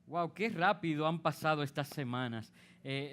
Wow, qué rápido han pasado estas semanas.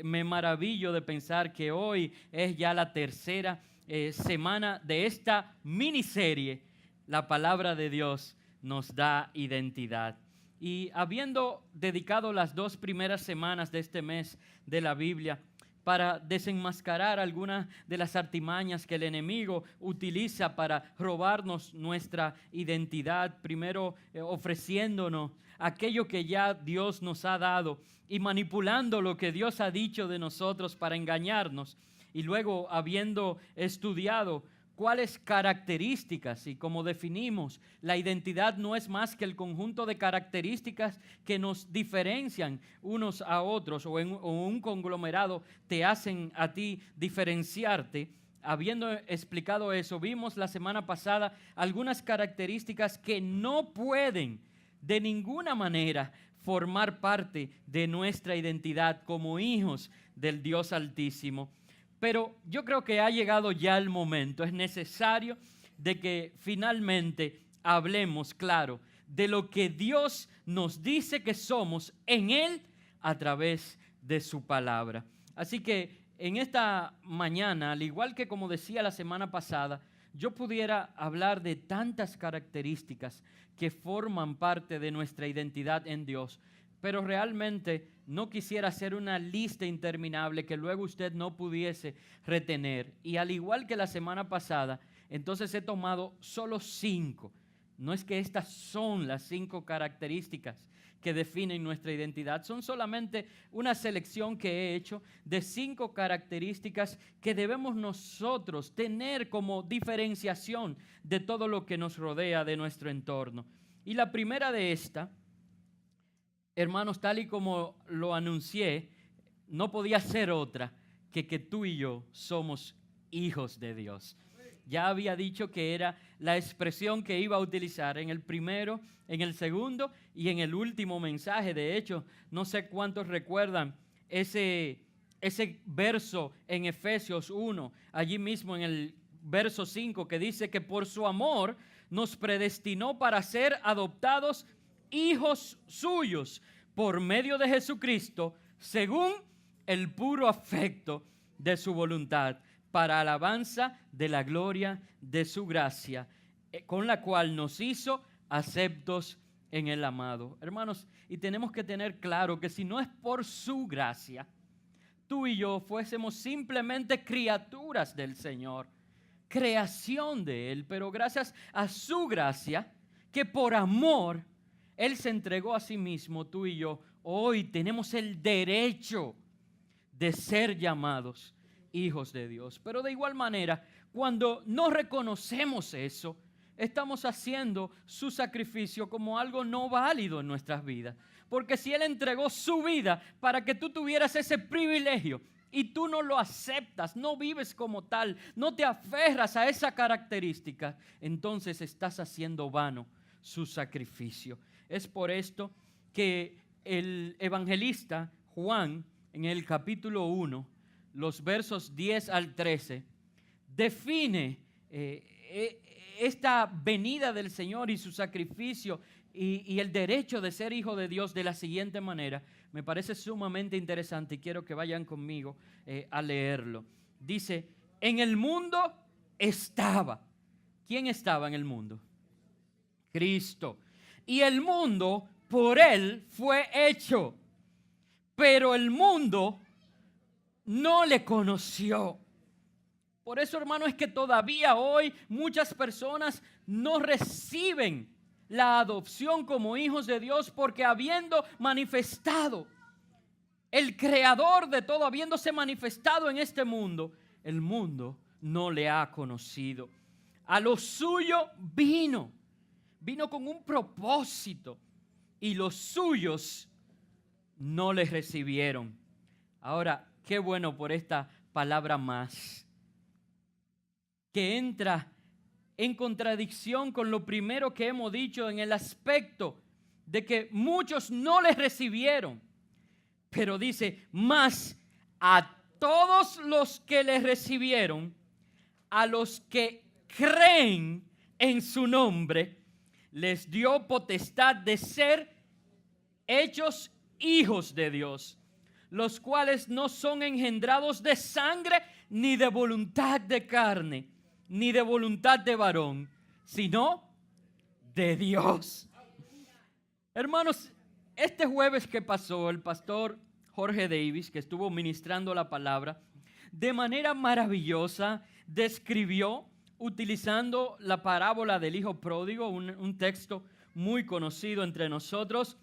Me maravillo de pensar que hoy es ya la tercera semana de esta miniserie. La palabra de Dios nos da identidad. Y habiendo dedicado las 2 primeras semanas de este mes de la Biblia para desenmascarar algunas de las artimañas que el enemigo utiliza para robarnos nuestra identidad, primero ofreciéndonos aquello que ya Dios nos ha dado y manipulando lo que Dios ha dicho de nosotros para engañarnos, y luego habiendo estudiado cuáles características, y como definimos, la identidad no es más que el conjunto de características que nos diferencian unos a otros o un conglomerado te hacen a ti diferenciarte. Habiendo explicado eso, vimos la semana pasada algunas características que no pueden de ninguna manera formar parte de nuestra identidad como hijos del Dios Altísimo. Pero yo creo que ha llegado ya el momento, es necesario de que finalmente hablemos, claro, de lo que Dios nos dice que somos en Él a través de su palabra. Así que en esta mañana, al igual que como decía la semana pasada, yo pudiera hablar de tantas características que forman parte de nuestra identidad en Dios, pero realmente no quisiera hacer una lista interminable que luego usted no pudiese retener. Y al igual que la semana pasada, entonces he tomado solo 5. No es que estas son las 5 características que definen nuestra identidad, son solamente una selección que he hecho de 5 características que debemos nosotros tener como diferenciación de todo lo que nos rodea de nuestro entorno. Y la primera de esta, hermanos, tal y como lo anuncié, no podía ser otra que tú y yo somos hijos de Dios. Ya había dicho que era la expresión que iba a utilizar en el primero, en el segundo y en el último mensaje. De hecho, no sé cuántos recuerdan ese verso en Efesios 1, allí mismo en el verso 5, que dice que por su amor nos predestinó para ser adoptados hijos suyos por medio de Jesucristo, según el puro afecto de su voluntad, para alabanza de la gloria de su gracia, con la cual nos hizo aceptos en el amado. Hermanos, y tenemos que tener claro que si no es por su gracia, tú y yo fuésemos simplemente criaturas del Señor, creación de Él, pero gracias a su gracia, que por amor Él se entregó a sí mismo, tú y yo hoy tenemos el derecho de ser llamados hijos de Dios. Pero de igual manera, cuando no reconocemos eso, estamos haciendo su sacrificio como algo no válido en nuestras vidas. Porque si Él entregó su vida para que tú tuvieras ese privilegio y tú no lo aceptas, no vives como tal, no te aferras a esa característica, entonces estás haciendo vano su sacrificio. Es por esto que el evangelista Juan, en el capítulo 1, los versos 10 al 13, define esta venida del Señor y su sacrificio y el derecho de ser hijo de Dios de la siguiente manera. Me parece sumamente interesante y quiero que vayan conmigo a leerlo. Dice, en el mundo estaba. ¿Quién estaba en el mundo? Cristo. Y el mundo por Él fue hecho, pero el mundo no le conoció. Por eso, hermano, es que todavía hoy muchas personas no reciben la adopción como hijos de Dios, porque habiendo manifestado el creador de todo, habiéndose manifestado en este mundo, el mundo no le ha conocido. A lo suyo vino con un propósito y los suyos no les recibieron. Ahora, qué bueno por esta palabra más, que entra en contradicción con lo primero que hemos dicho en el aspecto de que muchos no les recibieron. Pero dice, mas a todos los que les recibieron, a los que creen en su nombre, les dio potestad de ser hechos hijos de Dios, los cuales no son engendrados de sangre, ni de voluntad de carne, ni de voluntad de varón, sino de Dios. Hermanos, este jueves que pasó, el pastor Jorge Davis, que estuvo ministrando la palabra, de manera maravillosa describió, utilizando la parábola del hijo pródigo, un texto muy conocido entre nosotros,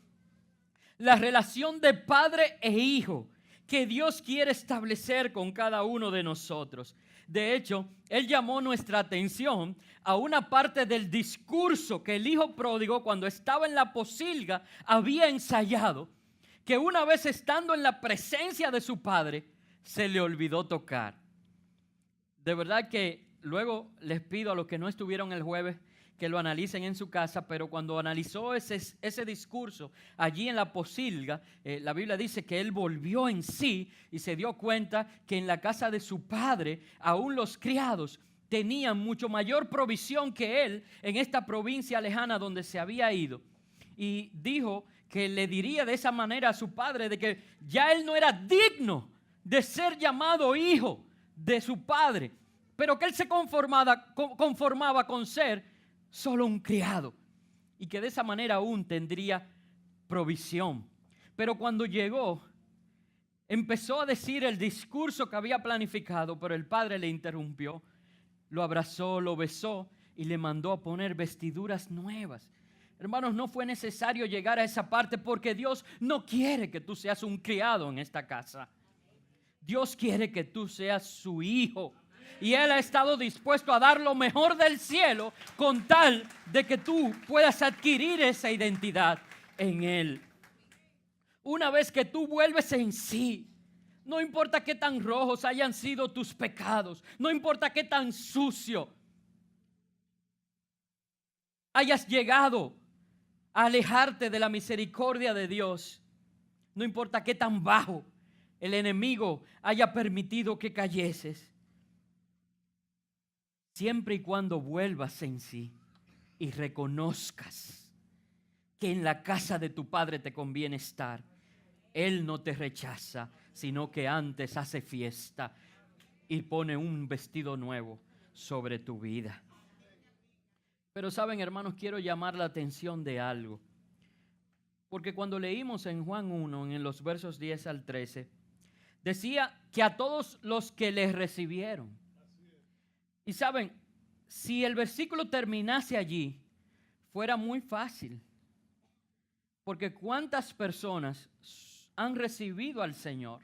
la relación de padre e hijo que Dios quiere establecer con cada uno de nosotros. De hecho, Él llamó nuestra atención a una parte del discurso que el hijo pródigo, cuando estaba en la posilga, había ensayado, que una vez estando en la presencia de su padre, se le olvidó tocar. De verdad que luego les pido a los que no estuvieron el jueves que lo analicen en su casa, pero cuando analizó ese discurso allí en la posilga, la Biblia dice que él volvió en sí y se dio cuenta que en la casa de su padre, aún los criados tenían mucho mayor provisión que él en esta provincia lejana donde se había ido. Y dijo que le diría de esa manera a su padre de que ya él no era digno de ser llamado hijo de su padre, pero que él se conformaba con ser solo un criado, y que de esa manera aún tendría provisión. Pero cuando llegó, empezó a decir el discurso que había planificado, pero el padre le interrumpió, lo abrazó, lo besó y le mandó a poner vestiduras nuevas. Hermanos, no fue necesario llegar a esa parte porque Dios no quiere que tú seas un criado en esta casa. Dios quiere que tú seas su hijo. Y Él ha estado dispuesto a dar lo mejor del cielo con tal de que tú puedas adquirir esa identidad en Él. Una vez que tú vuelves en sí, no importa qué tan rojos hayan sido tus pecados, no importa qué tan sucio hayas llegado a alejarte de la misericordia de Dios, no importa qué tan bajo el enemigo haya permitido que cayeses, siempre y cuando vuelvas en sí y reconozcas que en la casa de tu Padre te conviene estar, Él no te rechaza, sino que antes hace fiesta y pone un vestido nuevo sobre tu vida. Pero saben, hermanos, quiero llamar la atención de algo. Porque cuando leímos en Juan 1, en los versos 10 al 13, decía que a todos los que les recibieron. Y saben, si el versículo terminase allí, fuera muy fácil. Porque ¿cuántas personas han recibido al Señor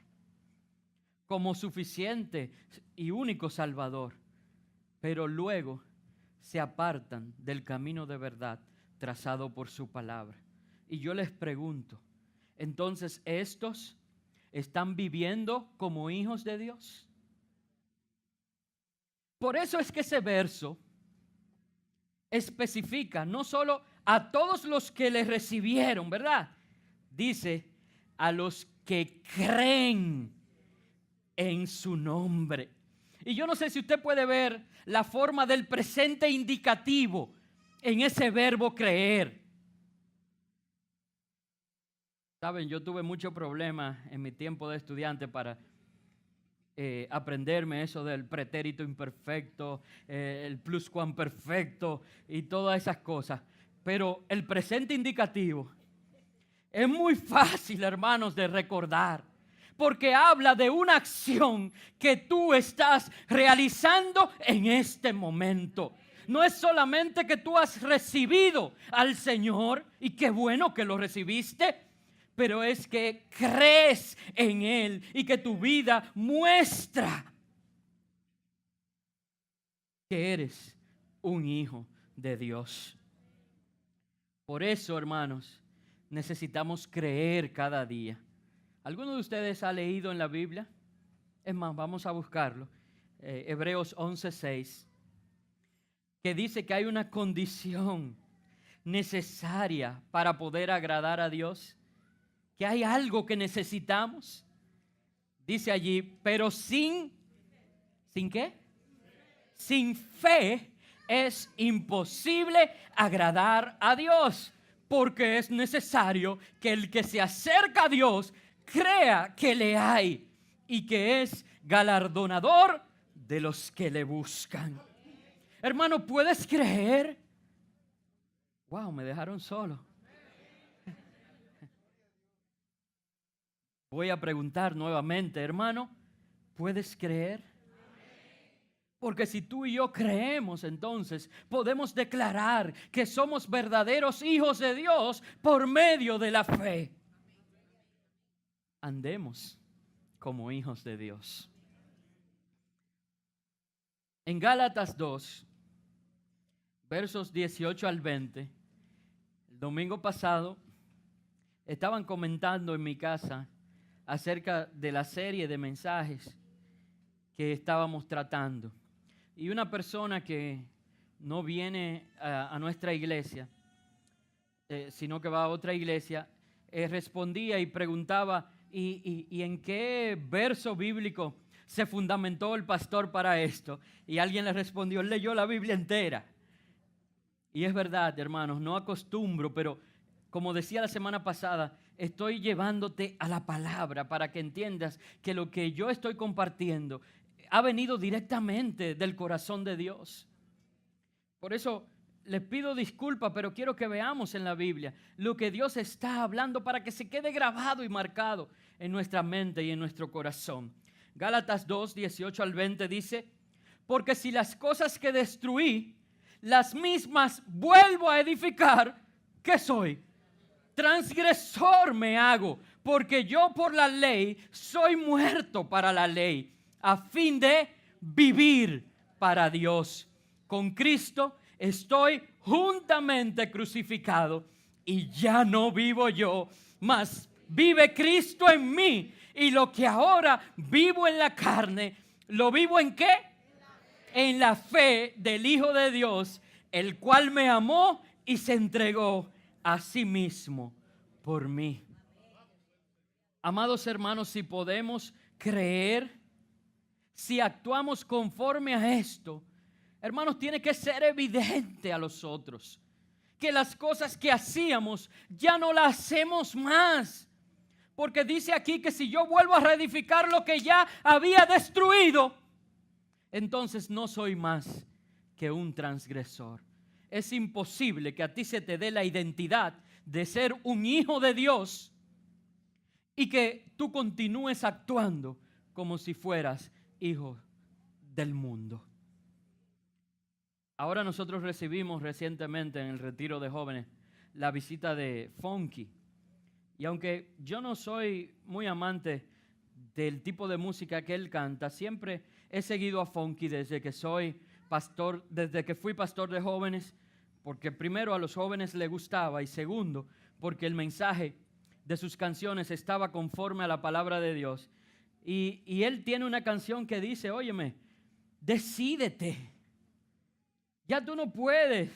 como suficiente y único Salvador, pero luego se apartan del camino de verdad trazado por su palabra? Y yo les pregunto, entonces, ¿estos están viviendo como hijos de Dios? Por eso es que ese verso especifica no solo a todos los que le recibieron, ¿verdad? Dice a los que creen en su nombre. Y yo no sé si usted puede ver la forma del presente indicativo en ese verbo creer. Saben, yo tuve mucho problema en mi tiempo de estudiante para aprenderme eso del pretérito imperfecto, el pluscuamperfecto y todas esas cosas. Pero el presente indicativo es muy fácil, hermanos, de recordar, porque habla de una acción que tú estás realizando en este momento. No es solamente que tú has recibido al Señor, y qué bueno que lo recibiste, pero es que crees en Él y que tu vida muestra que eres un hijo de Dios. Por eso, hermanos, necesitamos creer cada día. ¿Alguno de ustedes ha leído en la Biblia? Es más, vamos a buscarlo. Hebreos 11:6, que dice que hay una condición necesaria para poder agradar a Dios. Que hay algo que necesitamos. Dice allí, pero ¿sin qué? Sin fe es imposible agradar a Dios, porque es necesario que el que se acerca a Dios crea que le hay y que es galardonador de los que le buscan. Hermano, ¿puedes creer? Wow, me dejaron solo. Voy a preguntar nuevamente, hermano, ¿puedes creer? Porque si tú y yo creemos, entonces podemos declarar que somos verdaderos hijos de Dios por medio de la fe. Andemos como hijos de Dios. En Gálatas 2, versos 18 al 20, el domingo pasado estaban comentando en mi casa acerca de la serie de mensajes que estábamos tratando. Y una persona que no viene a nuestra iglesia, sino que va a otra iglesia, respondía y preguntaba, ¿y en qué verso bíblico se fundamentó el pastor para esto? Y alguien le respondió, él leyó la Biblia entera. Y es verdad, hermanos, no acostumbro, pero como decía la semana pasada, estoy llevándote a la palabra para que entiendas que lo que yo estoy compartiendo ha venido directamente del corazón de Dios. Por eso les pido disculpas, pero quiero que veamos en la Biblia lo que Dios está hablando para que se quede grabado y marcado en nuestra mente y en nuestro corazón. Gálatas 2, 18 al 20 dice, porque si las cosas que destruí, las mismas vuelvo a edificar, ¿qué soy? Transgresor me hago, porque yo por la ley soy muerto para la ley, a fin de vivir para Dios. Con Cristo estoy juntamente crucificado y ya no vivo yo, mas vive Cristo en mí. Y lo que ahora vivo en la carne, ¿lo vivo en qué? En la fe del Hijo de Dios, el cual me amó y se entregó a sí mismo por mí. Amados hermanos, si podemos creer, si actuamos conforme a esto, hermanos, tiene que ser evidente a los otros que las cosas que hacíamos ya no las hacemos más. Porque dice aquí que si yo vuelvo a reedificar lo que ya había destruido, entonces no soy más que un transgresor. Es imposible que a ti se te dé la identidad de ser un hijo de Dios y que tú continúes actuando como si fueras hijo del mundo. Ahora nosotros recibimos recientemente en el retiro de jóvenes la visita de Funky. Y aunque yo no soy muy amante del tipo de música que él canta, siempre he seguido a Funky desde que soy pastor, desde que fui pastor de jóvenes, porque primero a los jóvenes les gustaba y segundo, porque el mensaje de sus canciones estaba conforme a la palabra de Dios. Y él tiene una canción que dice, óyeme, decídete. Ya tú no puedes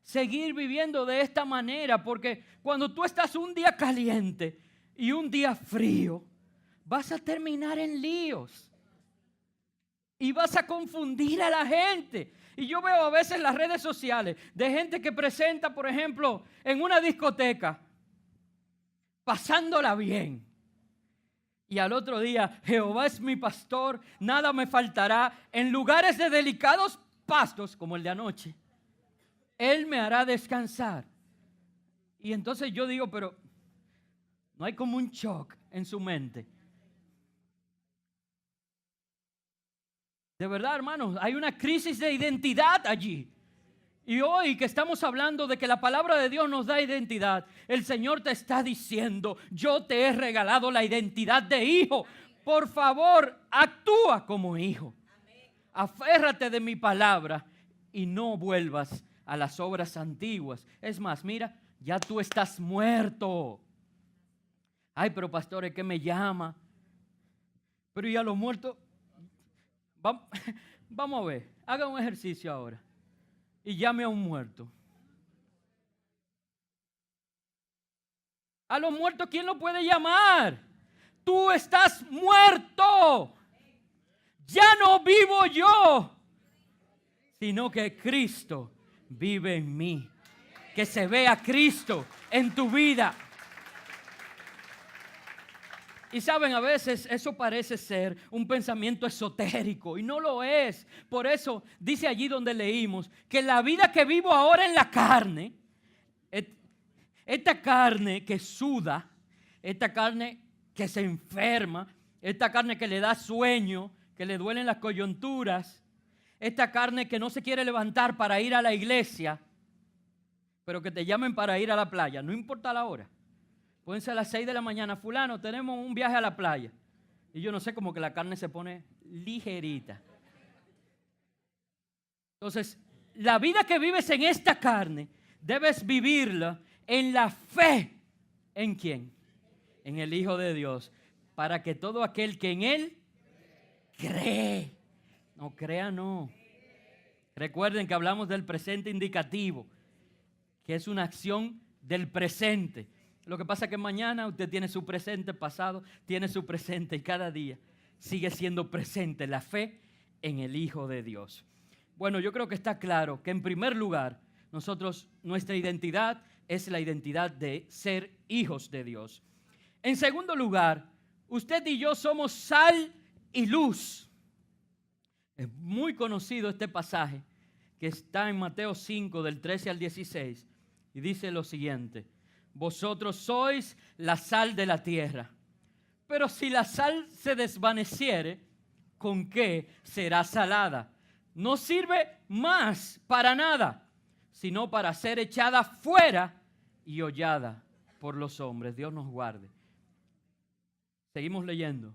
seguir viviendo de esta manera, porque cuando tú estás un día caliente y un día frío, vas a terminar en líos y vas a confundir a la gente. Y yo veo a veces en las redes sociales de gente que presenta, por ejemplo, en una discoteca, pasándola bien. Y al otro día, Jehová es mi pastor, nada me faltará. En lugares de delicados pastos, como el de anoche, Él me hará descansar. Y entonces yo digo, pero no hay como un shock en su mente. De verdad, hermanos, hay una crisis de identidad allí. Y hoy que estamos hablando de que la palabra de Dios nos da identidad, el Señor te está diciendo, yo te he regalado la identidad de hijo. Por favor, actúa como hijo. Aférrate de mi palabra y no vuelvas a las obras antiguas. Es más, mira, ya tú estás muerto. Ay, pero pastor, ¿qué me llama? Pero ya los muertos, vamos a ver, haga un ejercicio ahora y llame a un muerto. A los muertos, ¿quién lo puede llamar? Tú estás muerto. Ya no vivo yo, sino que Cristo vive en mí. que se vea Cristo en tu vida. Y saben, a veces eso parece ser un pensamiento esotérico y no lo es. Por eso dice allí donde leímos que la vida que vivo ahora en la carne, esta carne que suda, esta carne que se enferma, esta carne que le da sueño, que le duelen las coyunturas, esta carne que no se quiere levantar para ir a la iglesia, pero que te llamen para ir a la playa, no importa la hora. Pueden ser a las 6 de la mañana, fulano, tenemos un viaje a la playa. Y yo no sé, como que la carne se pone ligerita. Entonces, la vida que vives en esta carne, debes vivirla en la fe. ¿En quién? En el Hijo de Dios. Para que todo aquel que en Él cree, no crea, no. Recuerden que hablamos del presente indicativo, que es una acción del presente. Lo que pasa es que mañana usted tiene su presente, pasado tiene su presente y cada día sigue siendo presente la fe en el Hijo de Dios. Bueno, yo creo que está claro que en primer lugar, nuestra identidad es la identidad de ser hijos de Dios. En segundo lugar, usted y yo somos sal y luz. Es muy conocido este pasaje que está en Mateo 5, del 13 al 16, y dice lo siguiente: vosotros sois la sal de la tierra, pero si la sal se desvaneciere, ¿con qué será salada? No sirve más para nada, sino para ser echada fuera y hollada por los hombres. Dios nos guarde. Seguimos leyendo.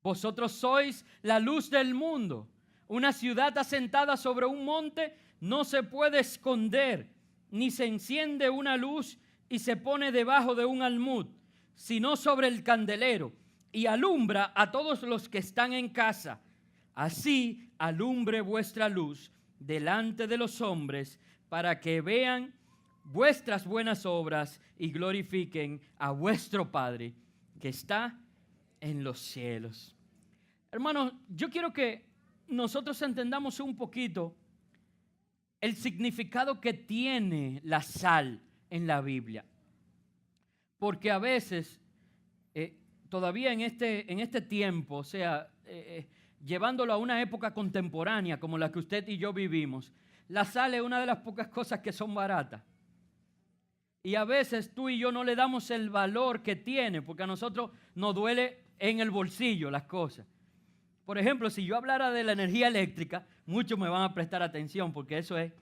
Vosotros sois la luz del mundo. Una ciudad asentada sobre un monte no se puede esconder, ni se enciende una luz y se pone debajo de un almud, sino sobre el candelero, y alumbra a todos los que están en casa. Así alumbre vuestra luz delante de los hombres, para que vean vuestras buenas obras y glorifiquen a vuestro Padre que está en los cielos. Hermanos, yo quiero que nosotros entendamos un poquito el significado que tiene la sal en la Biblia. Porque a veces, todavía en este tiempo, o sea, llevándolo a una época contemporánea como la que usted y yo vivimos, la sal es una de las pocas cosas que son baratas. Y a veces tú y yo no le damos el valor que tiene, porque a nosotros nos duele en el bolsillo las cosas. Por ejemplo, si yo hablara de la energía eléctrica, muchos me van a prestar atención porque eso es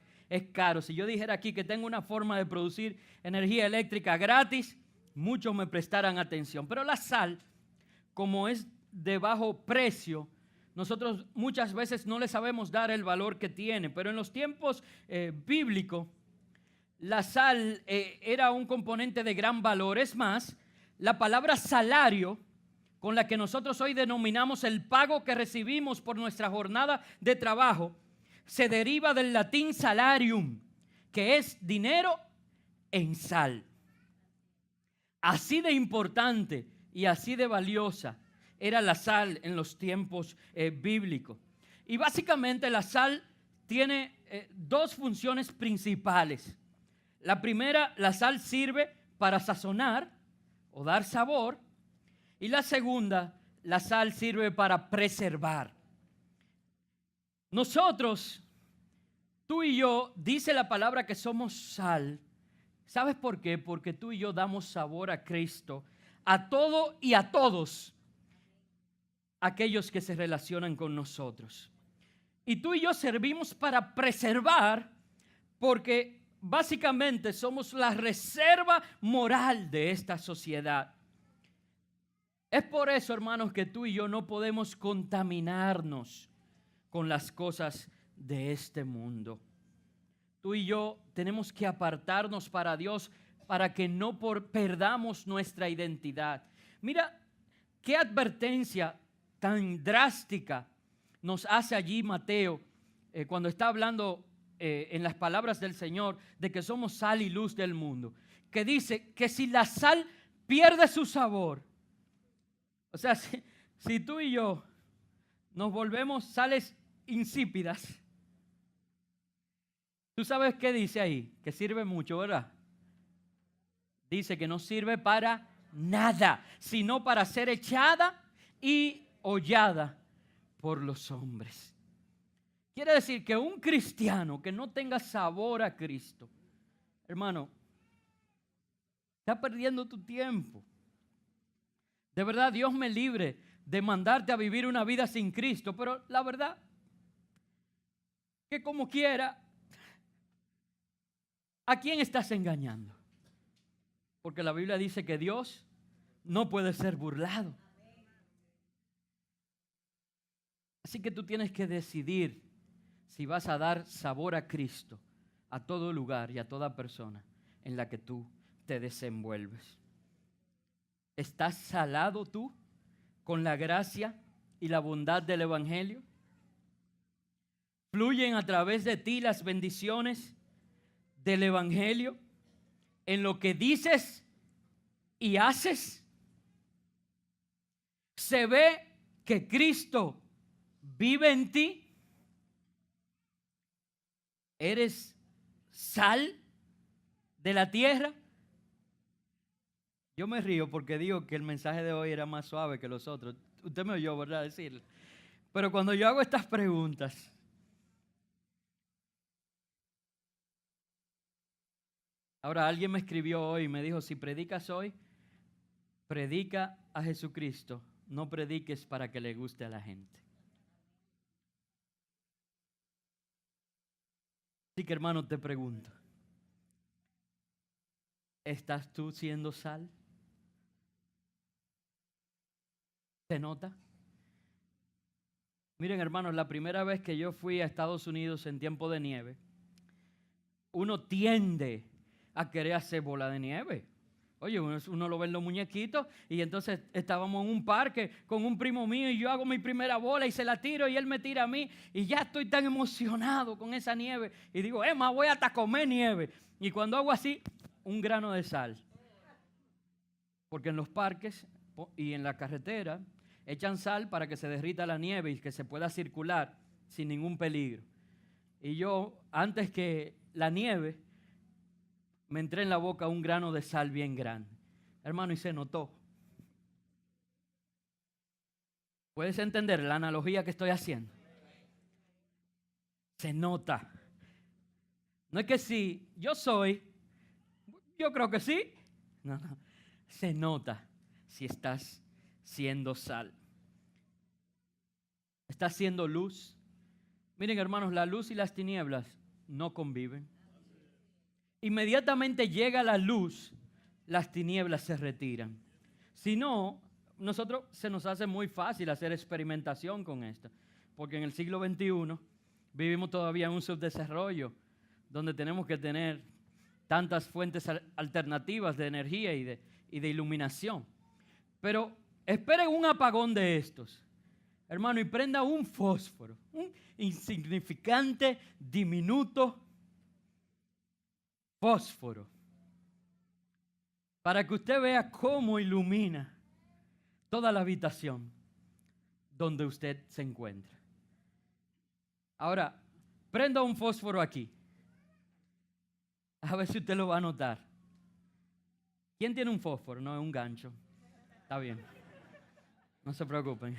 caro. Si yo dijera aquí que tengo una forma de producir energía eléctrica gratis, muchos me prestaran atención. Pero la sal, como es de bajo precio, nosotros muchas veces no le sabemos dar el valor que tiene. Pero en los tiempos bíblicos, la sal era un componente de gran valor. Es más, la palabra salario, con la que nosotros hoy denominamos el pago que recibimos por nuestra jornada de trabajo, se deriva del latín salarium, que es dinero en sal. Así de importante y así de valiosa era la sal en los tiempos bíblicos. Y básicamente la sal tiene dos funciones principales. La primera, la sal sirve para sazonar o dar sabor. Y la segunda, la sal sirve para preservar. Nosotros, tú y yo, dice la palabra que somos sal. ¿Sabes por qué? Porque tú y yo damos sabor a Cristo, a todo y a todos aquellos que se relacionan con nosotros. Y tú y yo servimos para preservar, porque básicamente somos la reserva moral de esta sociedad. Es por eso, hermanos, que tú y yo no podemos contaminarnos con las cosas de este mundo. Tú y yo tenemos que apartarnos para Dios para que no perdamos nuestra identidad. Mira qué advertencia tan drástica nos hace allí Mateo cuando está hablando en las palabras del Señor de que somos sal y luz del mundo. Que dice que si la sal pierde su sabor, o sea, si tú y yo nos volvemos sales insípidas, ¿Tú sabes qué dice ahí? Que sirve mucho, ¿verdad? Dice que no sirve para nada, sino para ser echada y hollada por los hombres. Quiere decir que un cristiano que no tenga sabor a Cristo, hermano, está perdiendo tu tiempo. De verdad, Dios me libre de mandarte a vivir una vida sin Cristo, pero la verdad, que como quiera, ¿a quién estás engañando? Porque la Biblia dice que Dios no puede ser burlado. Así que tú tienes que decidir si vas a dar sabor a Cristo a todo lugar y a toda persona en la que tú te desenvuelves. ¿Estás salado tú con la gracia y la bondad del Evangelio? ¿Fluyen a través de ti las bendiciones del Evangelio en lo que dices y haces? ¿Se ve que Cristo vive en ti? ¿Eres sal de la tierra? Yo me río porque digo que el mensaje de hoy era más suave que los otros. Usted me oyó, ¿verdad? Decirlo. Pero cuando yo hago estas preguntas, ahora alguien me escribió hoy y me dijo, si predicas hoy, predica a Jesucristo, no prediques para que le guste a la gente. Así que hermano, te pregunto, ¿estás tú siendo sal? ¿Se nota? Miren hermanos, la primera vez que yo fui a Estados Unidos en tiempo de nieve, uno tiende a querer hacer bola de nieve. Oye, uno lo ve en los muñequitos y entonces estábamos en un parque con un primo mío y yo hago mi primera bola y se la tiro y él me tira a mí y ya estoy tan emocionado con esa nieve y digo, más voy hasta comer nieve. Y cuando hago así, un grano de sal. Porque en los parques y en la carretera echan sal para que se derrita la nieve y que se pueda circular sin ningún peligro. Y yo, antes que la nieve, me entré en la boca un grano de sal bien grande. Hermano, y se notó. ¿Puedes entender la analogía que estoy haciendo? Se nota. No es que sí, yo creo que sí. No. Se nota si estás siendo sal. ¿Estás siendo luz? Miren, hermanos, la luz y las tinieblas no conviven. Inmediatamente llega la luz, las tinieblas se retiran. Si no, se nos hace muy fácil hacer experimentación con esto, porque en el siglo XXI vivimos todavía en un subdesarrollo, donde tenemos que tener tantas fuentes alternativas de energía y de iluminación. Pero esperen un apagón de estos, hermano, y prenda un fósforo, un insignificante, diminuto fósforo, para que usted vea cómo ilumina toda la habitación donde usted se encuentra. Ahora, prenda un fósforo aquí. A ver si usted lo va a notar. ¿Quién tiene un fósforo? No, es un gancho. Está bien. No se preocupen.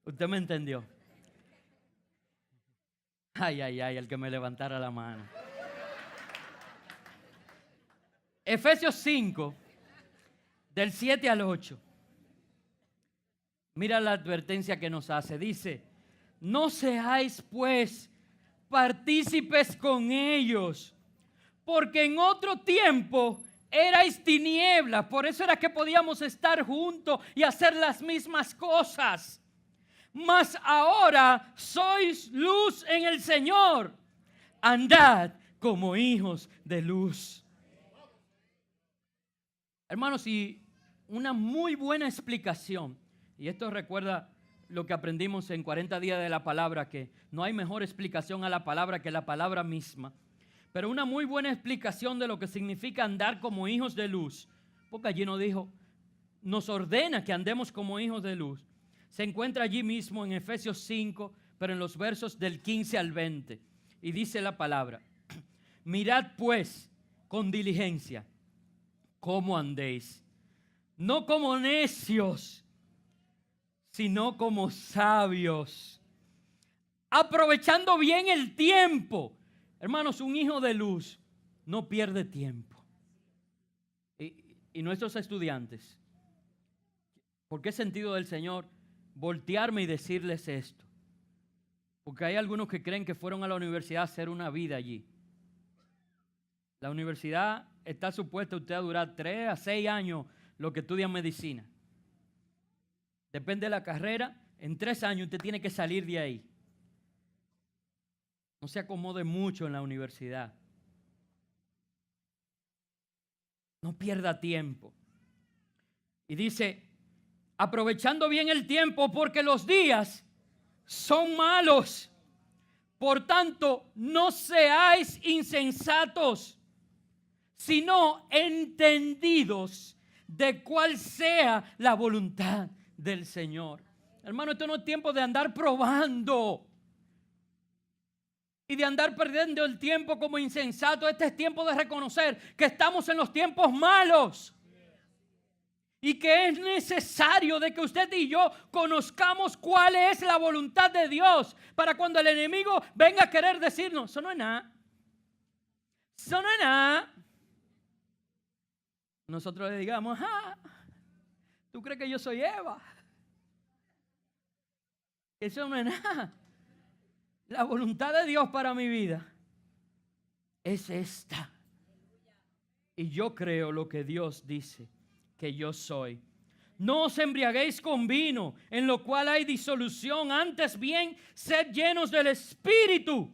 Usted me entendió. Ay, el que me levantara la mano. Efesios 5, del 7 al 8. Mira la advertencia que nos hace. Dice, no seáis pues partícipes con ellos, porque en otro tiempo erais tinieblas. Por eso era que podíamos estar juntos y hacer las mismas cosas. Mas ahora sois luz en el Señor. Andad como hijos de luz. Hermanos, y una muy buena explicación, y esto recuerda lo que aprendimos en 40 días de la palabra, que no hay mejor explicación a la palabra que la palabra misma, pero una muy buena explicación de lo que significa andar como hijos de luz, porque allí nos ordena que andemos como hijos de luz. Se encuentra allí mismo en Efesios 5, pero en los versos del 15 al 20. Y dice la palabra: mirad pues con diligencia cómo andéis, no como necios, sino como sabios, aprovechando bien el tiempo. Hermanos, un hijo de luz no pierde tiempo. Y nuestros estudiantes, ¿por qué sentido del Señor voltearme y decirles esto? Porque hay algunos que creen que fueron a la universidad a hacer una vida allí. La universidad está supuesta usted a durar 3 a 6 años lo que estudia medicina. Depende de la carrera, en 3 años usted tiene que salir de ahí. No se acomode mucho en la universidad. No pierda tiempo. Y dice, aprovechando bien el tiempo porque los días son malos. Por tanto, no seáis insensatos, sino entendidos de cuál sea la voluntad del Señor. Hermano, esto no es tiempo de andar probando y de andar perdiendo el tiempo como insensato. Este es tiempo de reconocer que estamos en los tiempos malos y que es necesario de que usted y yo conozcamos cuál es la voluntad de Dios, para cuando el enemigo venga a querer decirnos, eso no es nada, eso no es nada, nosotros le digamos, ¿tú crees que yo soy Eva? Eso no es nada. La voluntad de Dios para mi vida es esta. Y yo creo lo que Dios dice que yo soy. No os embriaguéis con vino, en lo cual hay disolución, antes bien, sed llenos del Espíritu,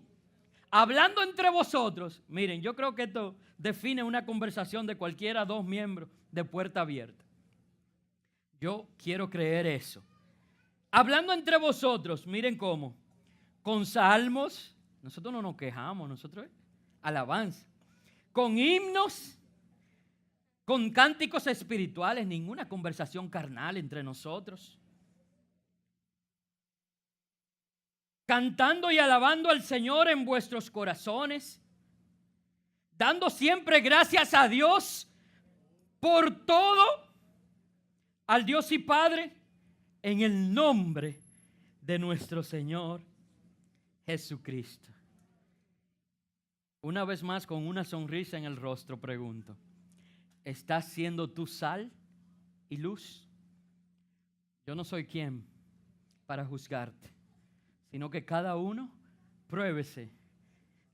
hablando entre vosotros. Miren, yo creo que esto define una conversación de cualquiera 2 miembros de Puerta Abierta. Yo quiero creer eso. Hablando entre vosotros, miren cómo, con salmos, nosotros no nos quejamos, nosotros alabanza, con himnos, con cánticos espirituales, ninguna conversación carnal entre nosotros, cantando y alabando al Señor en vuestros corazones, dando siempre gracias a Dios por todo, al Dios y Padre, en el nombre de nuestro Señor Jesucristo. Una vez más, con una sonrisa en el rostro, pregunto, ¿estás siendo tú sal y luz? Yo no soy quien para juzgarte, sino que cada uno pruébese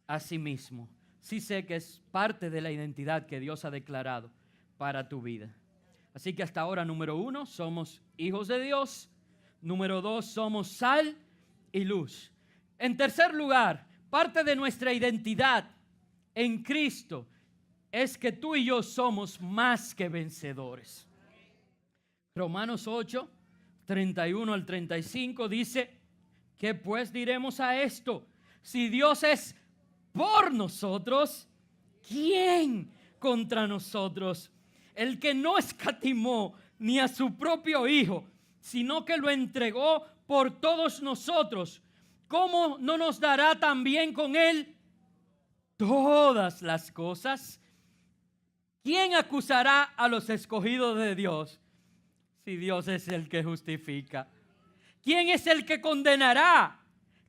a sí mismo. Sí sé que es parte de la identidad que Dios ha declarado para tu vida. Así que hasta ahora, número 1, somos hijos de Dios. Número 2, somos sal y luz. En tercer lugar, parte de nuestra identidad en Cristo es que tú y yo somos más que vencedores. Romanos 8, 31 al 35 dice, ¿qué pues diremos a esto? Si Dios es por nosotros, ¿quién contra nosotros? El que no escatimó ni a su propio Hijo, sino que lo entregó por todos nosotros, ¿cómo no nos dará también con Él todas las cosas? ¿Quién acusará a los escogidos de Dios si Dios es el que justifica? ¿Quién es el que condenará?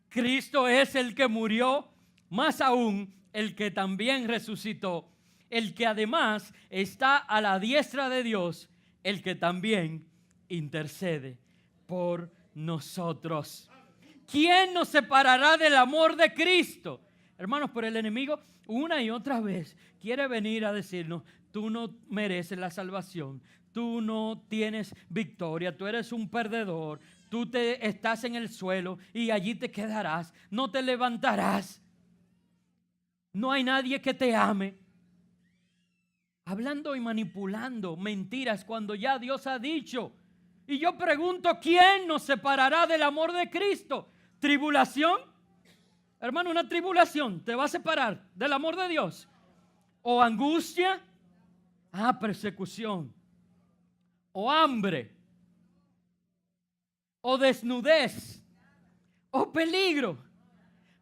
Cristo es el que murió, más aún el que también resucitó, el que además está a la diestra de Dios, el que también intercede por nosotros. ¿Quién nos separará del amor de Cristo? Hermanos, por el enemigo una y otra vez quiere venir a decirnos, tú no mereces la salvación, tú no tienes victoria, tú eres un perdedor, tú estás en el suelo y allí te quedarás, no te levantarás, no hay nadie que te ame. Hablando y manipulando mentiras cuando ya Dios ha dicho. Y yo pregunto, ¿quién nos separará del amor de Cristo? ¿Tribulación? Hermano, una tribulación te va a separar del amor de Dios. ¿O angustia? Persecución. ¿O hambre? ¿O desnudez? o peligro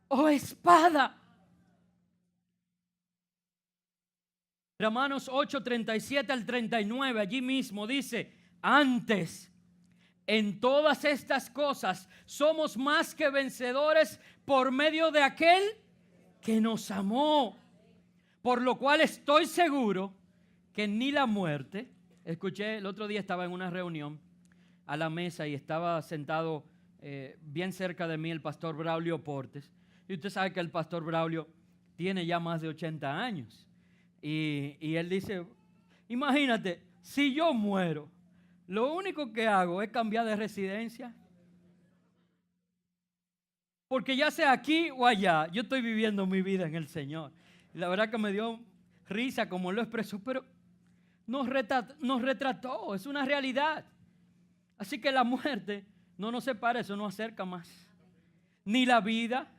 o espada. Romanos 8, 37 al 39, allí mismo dice: antes, en todas estas cosas somos más que vencedores por medio de aquel que nos amó. Por lo cual estoy seguro que ni la muerte. Escuché, el otro día estaba en una reunión a la mesa y estaba sentado bien cerca de mí el pastor Braulio Portes. Y usted sabe que el pastor Braulio tiene ya más de 80 años. Y él dice: imagínate, si yo muero, lo único que hago es cambiar de residencia. Porque ya sea aquí o allá, yo estoy viviendo mi vida en el Señor. Y la verdad que me dio risa como lo expresó, pero nos retrató, es una realidad. Así que la muerte no nos separa, eso nos acerca más. Ni la vida,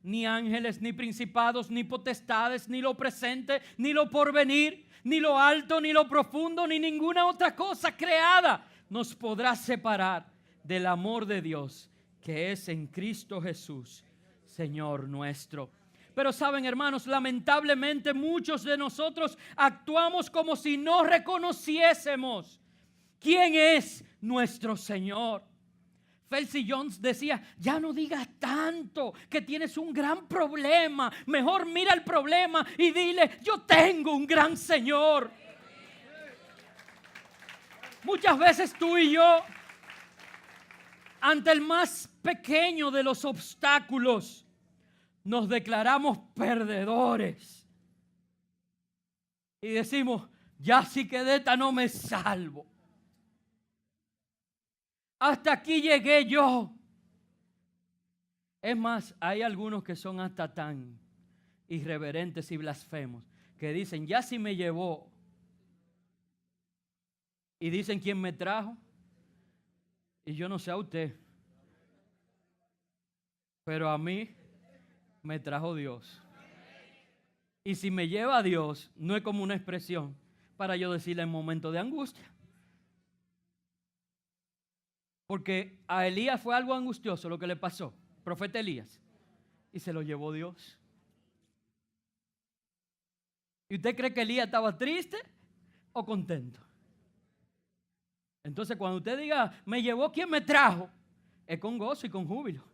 ni ángeles, ni principados, ni potestades, ni lo presente, ni lo porvenir, ni lo alto, ni lo profundo, ni ninguna otra cosa creada nos podrá separar del amor de Dios que es en Cristo Jesús, Señor nuestro. Pero saben, hermanos, lamentablemente muchos de nosotros actuamos como si no reconociésemos quién es nuestro Señor. Felcy Jones decía: ya no digas tanto que tienes un gran problema, mejor mira el problema y dile: yo tengo un gran Señor. Muchas veces tú y yo, ante el más pequeño de los obstáculos, nos declaramos perdedores y decimos: ya si que de esta no me salvo. Hasta aquí llegué yo. Es más, hay algunos que son hasta tan irreverentes y blasfemos que dicen: ya si me llevó. Y dicen: ¿quién me trajo? Y yo no sé a usted, pero a mí me trajo Dios. Y si me lleva a Dios, no es como una expresión para yo decirle en momentos de angustia. Porque a Elías fue algo angustioso lo que le pasó, profeta Elías, y se lo llevó Dios. ¿Y usted cree que Elías estaba triste o contento? Entonces, cuando usted diga: me llevó quien me trajo, es con gozo y con júbilo.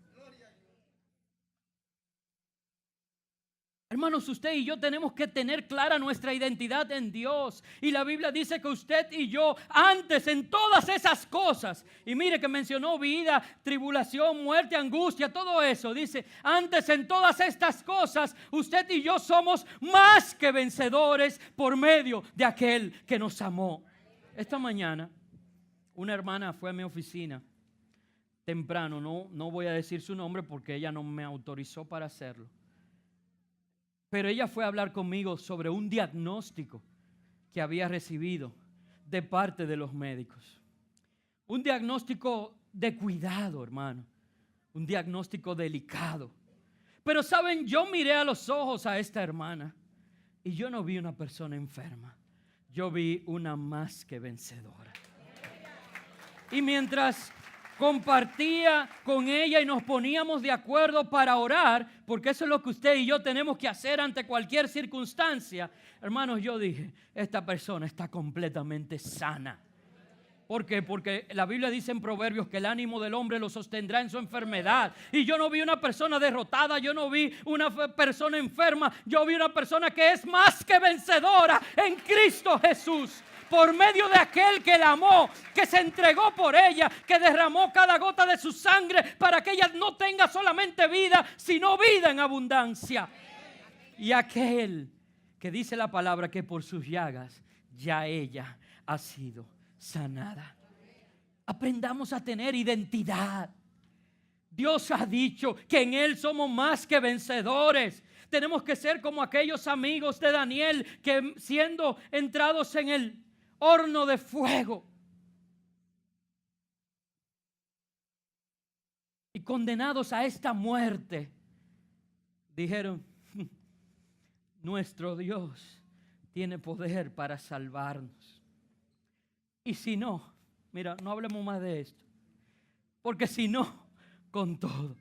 Hermanos, usted y yo tenemos que tener clara nuestra identidad en Dios. Y la Biblia dice que usted y yo, antes en todas esas cosas, y mire que mencionó vida, tribulación, muerte, angustia, todo eso. Dice: antes en todas estas cosas, usted y yo somos más que vencedores por medio de aquel que nos amó. Esta mañana, una hermana fue a mi oficina temprano. No voy a decir su nombre porque ella no me autorizó para hacerlo. Pero ella fue a hablar conmigo sobre un diagnóstico que había recibido de parte de los médicos. Un diagnóstico de cuidado, hermano. Un diagnóstico delicado. Pero saben, yo miré a los ojos a esta hermana y yo no vi una persona enferma. Yo vi una más que vencedora. Y mientras compartía con ella y nos poníamos de acuerdo para orar, porque eso es lo que usted y yo tenemos que hacer ante cualquier circunstancia, hermanos, yo dije: esta persona está completamente sana. ¿Por qué? Porque la Biblia dice en Proverbios que el ánimo del hombre lo sostendrá en su enfermedad. Y yo no vi una persona derrotada, yo no vi una persona enferma, yo vi una persona que es más que vencedora en Cristo Jesús. Por medio de aquel que la amó, que se entregó por ella, que derramó cada gota de su sangre para que ella no tenga solamente vida, sino vida en abundancia. Y aquel que dice la palabra que por sus llagas ya ella ha sido sanada. Aprendamos a tener identidad. Dios ha dicho que en Él somos más que vencedores. Tenemos que ser como aquellos amigos de Daniel que, siendo entrados en el horno de fuego y condenados a esta muerte, dijeron: nuestro Dios tiene poder para salvarnos. Y si no, mira, no hablemos más de esto, porque si no, con todo,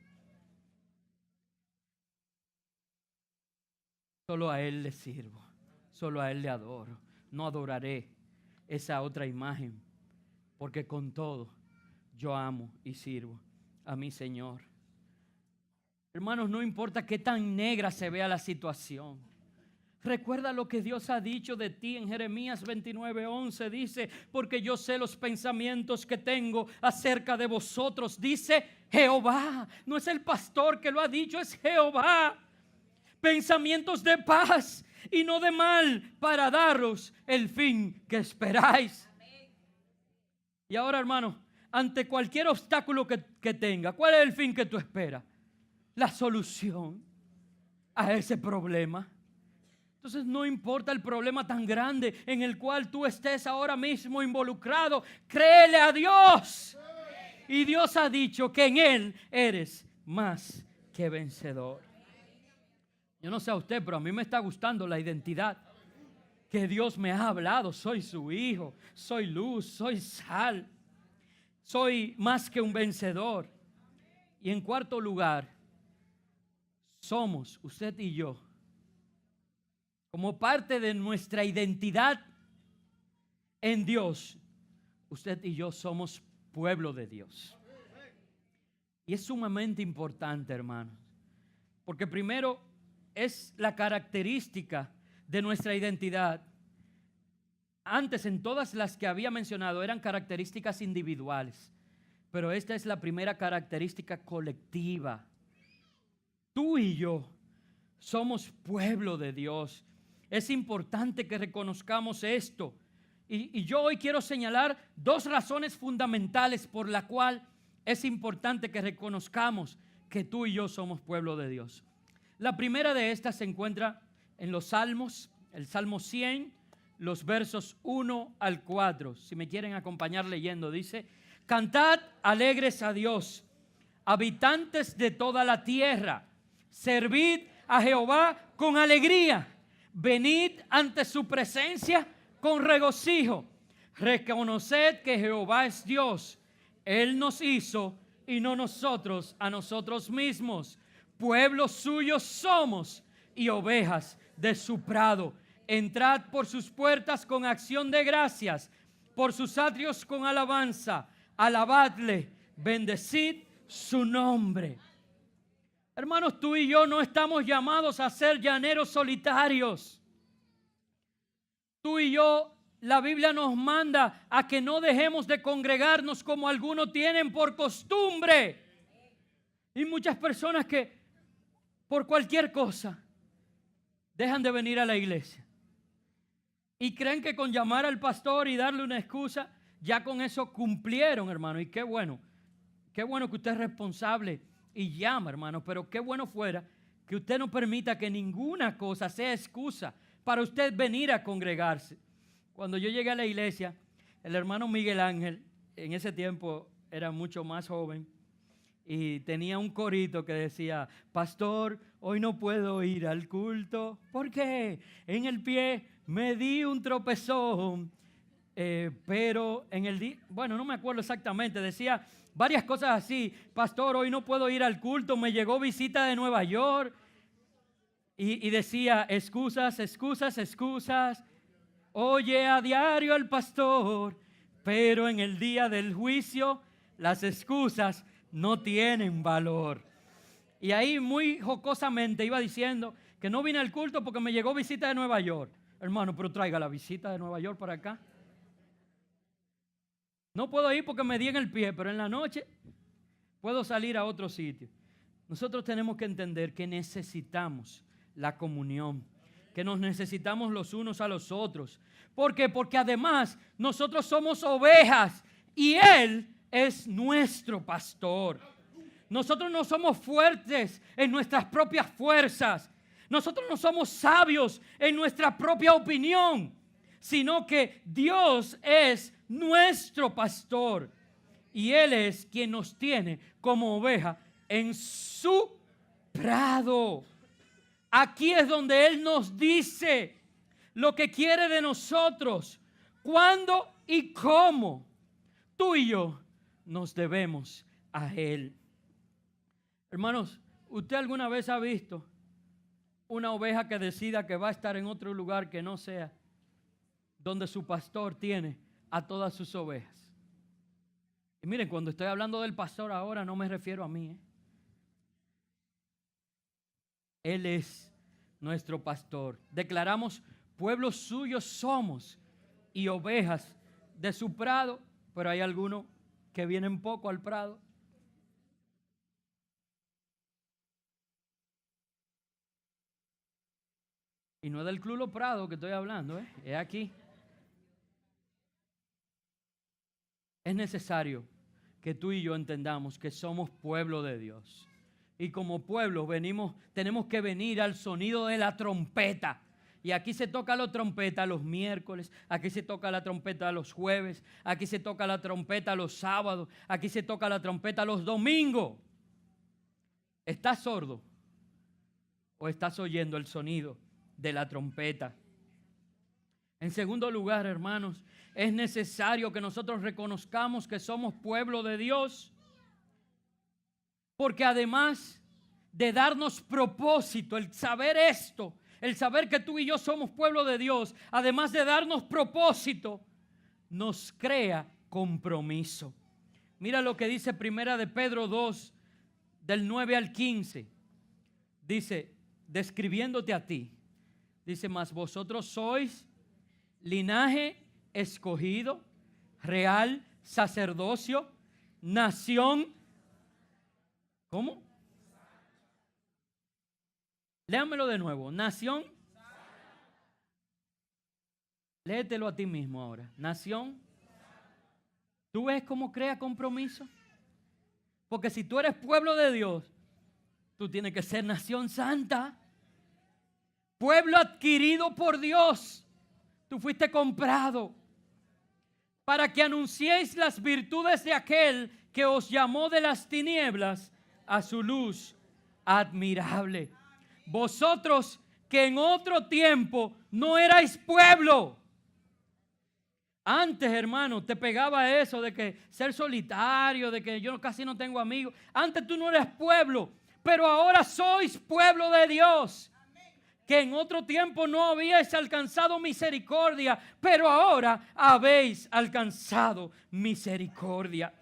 Solo a Él le sirvo, solo a Él le adoro. No adoraré esa otra imagen, porque con todo yo amo y sirvo a mi Señor. Hermanos, no importa qué tan negra se vea la situación. Recuerda lo que Dios ha dicho de ti en Jeremías 29:11. Dice, porque yo sé los pensamientos que tengo acerca de vosotros. Dice Jehová, no es el pastor que lo ha dicho, es Jehová. Pensamientos de paz y no de mal, para daros el fin que esperáis. Y ahora, hermano, ante cualquier obstáculo que tenga, ¿cuál es el fin que tú esperas? La solución a ese problema. Entonces no importa el problema tan grande en el cual tú estés ahora mismo involucrado, créele a Dios. Y Dios ha dicho que en Él eres más que vencedor. Yo no sé a usted, pero a mí me está gustando la identidad que Dios me ha hablado. Soy su hijo, soy luz, soy sal, soy más que un vencedor. Y en cuarto lugar, somos, usted y yo, como parte de nuestra identidad en Dios, usted y yo somos pueblo de Dios. Y es sumamente importante, hermanos, porque primero es la característica de nuestra identidad. Antes, en todas las que había mencionado, eran características individuales, pero esta es la primera característica colectiva. Tú y yo somos pueblo de Dios. Es importante que reconozcamos esto. Y yo hoy quiero señalar dos razones fundamentales por la cual es importante que reconozcamos que tú y yo somos pueblo de Dios. La primera de estas se encuentra en los Salmos, el Salmo 100, los versos 1 al 4. Si me quieren acompañar leyendo, dice: cantad alegres a Dios, habitantes de toda la tierra, servid a Jehová con alegría, venid ante su presencia con regocijo, reconoced que Jehová es Dios, Él nos hizo y no nosotros a nosotros mismos. Pueblo suyo somos y ovejas de su prado. Entrad por sus puertas con acción de gracias, por sus atrios con alabanza. Alabadle, bendecid su nombre. Hermanos, tú y yo no estamos llamados a ser llaneros solitarios. Tú y yo, la Biblia nos manda a que no dejemos de congregarnos como algunos tienen por costumbre. Y muchas personas que por cualquier cosa dejan de venir a la iglesia y creen que con llamar al pastor y darle una excusa, ya con eso cumplieron, hermano. Y qué bueno que usted es responsable y llama, hermano, pero qué bueno fuera que usted no permita que ninguna cosa sea excusa para usted venir a congregarse. Cuando yo llegué a la iglesia, el hermano Miguel Ángel, en ese tiempo era mucho más joven, y tenía un corito que decía: pastor, hoy no puedo ir al culto. ¿Por qué? En el pie me di un tropezón, pero en el día, bueno, no me acuerdo exactamente, decía varias cosas así: pastor, hoy no puedo ir al culto, me llegó visita de Nueva York. Y decía: excusas, excusas, excusas. Oye a diario al pastor, pero en el día del juicio las excusas no tienen valor. Y ahí muy jocosamente iba diciendo que no vine al culto porque me llegó visita de Nueva York. Hermano, pero traiga la visita de Nueva York para acá. No puedo ir porque me di en el pie, pero en la noche puedo salir a otro sitio. Nosotros tenemos que entender que necesitamos la comunión, que nos necesitamos los unos a los otros. ¿Por qué? Porque además nosotros somos ovejas y Él es nuestro pastor. Nosotros no somos fuertes en nuestras propias fuerzas. Nosotros no somos sabios en nuestra propia opinión, sino que Dios es nuestro pastor y Él es quien nos tiene como oveja en su prado. Aquí es donde Él nos dice lo que quiere de nosotros, cuándo y cómo tú y yo nos debemos a Él. Hermanos, ¿usted alguna vez ha visto una oveja que decida que va a estar en otro lugar que no sea donde su pastor tiene a todas sus ovejas. Y miren, cuando estoy hablando del pastor ahora no me refiero a mí, ¿eh? Él es nuestro pastor. Declaramos, pueblo suyo somos y ovejas de su prado, pero hay algunos que vienen poco al prado. Y no es del Club Los Prados que estoy hablando, es aquí. Es necesario que tú y yo entendamos que somos pueblo de Dios. Y como pueblo tenemos que venir al sonido de la trompeta. Y aquí se toca la trompeta los miércoles, aquí se toca la trompeta los jueves, aquí se toca la trompeta los sábados, aquí se toca la trompeta los domingos. ¿Estás sordo o estás oyendo el sonido de la trompeta? En segundo lugar, hermanos, es necesario que nosotros reconozcamos que somos pueblo de Dios, porque además de darnos propósito, el saber esto, el saber que tú y yo somos pueblo de Dios, además de darnos propósito, nos crea compromiso. Mira lo que dice Primera de Pedro 2, del 9 al 15. Dice, describiéndote a ti, dice, mas vosotros sois linaje escogido, real sacerdocio, nación. ¿Cómo? Léamelo de nuevo. Nación. Léetelo a ti mismo ahora. Nación. ¿Tú ves cómo crea compromiso? Porque si tú eres pueblo de Dios, tú tienes que ser nación santa. Pueblo adquirido por Dios. Tú fuiste comprado para que anunciéis las virtudes de aquel que os llamó de las tinieblas a su luz admirable. Vosotros que en otro tiempo no erais pueblo. Antes, hermano, te pegaba eso de que ser solitario, de que yo casi no tengo amigos. Antes tú no eras pueblo, pero ahora sois pueblo de Dios. Que en otro tiempo no habíais alcanzado misericordia, pero ahora habéis alcanzado misericordia.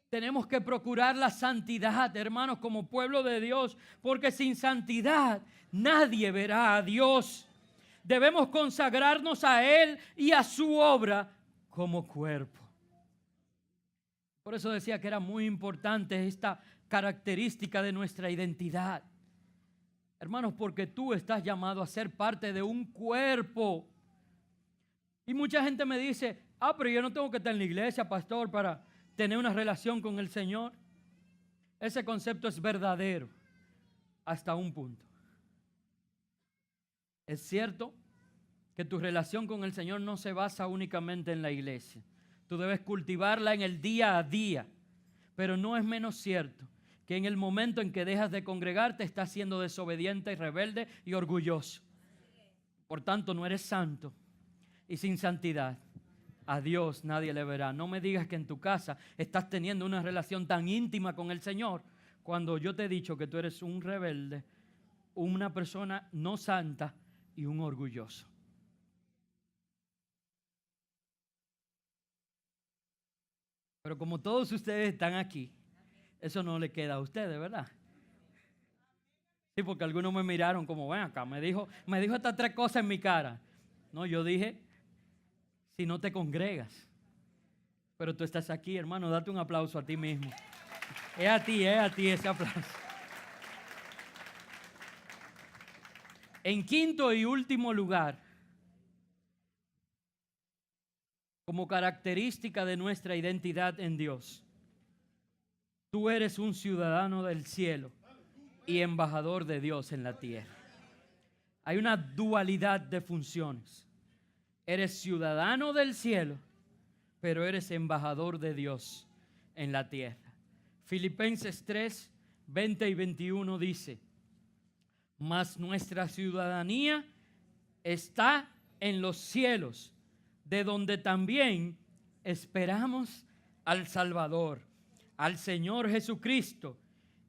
Tenemos que procurar la santidad, hermanos, como pueblo de Dios, porque sin santidad nadie verá a Dios. Debemos consagrarnos a Él y a su obra como cuerpo. Por eso decía que era muy importante esta característica de nuestra identidad. Hermanos, porque tú estás llamado a ser parte de un cuerpo. Y mucha gente me dice, pero yo no tengo que estar en la iglesia, pastor, para tener una relación con el Señor. Ese concepto es verdadero hasta un punto. Es cierto que tu relación con el Señor no se basa únicamente en la iglesia. Tú debes cultivarla en el día a día. Pero no es menos cierto que en el momento en que dejas de congregarte estás siendo desobediente y rebelde y orgulloso. Por tanto, no eres santo. Y sin santidad a Dios nadie le verá. No me digas que en tu casa estás teniendo una relación tan íntima con el Señor cuando yo te he dicho que tú eres un rebelde, una persona no santa y un orgulloso. Pero como todos ustedes están aquí, eso no le queda a ustedes, ¿verdad? Sí, porque algunos me miraron como, ven acá, me dijo estas tres cosas en mi cara. No, yo dije, si no te congregas. Pero tú estás aquí, hermano, date un aplauso a ti mismo. Es a ti ese aplauso. En quinto y último lugar, como característica de nuestra identidad en Dios, tú eres un ciudadano del cielo y embajador de Dios en la tierra. Hay una dualidad de funciones. Eres ciudadano del cielo, pero eres embajador de Dios en la tierra. Filipenses 3, 20 y 21 dice, mas nuestra ciudadanía está en los cielos, de donde también esperamos al Salvador, al Señor Jesucristo,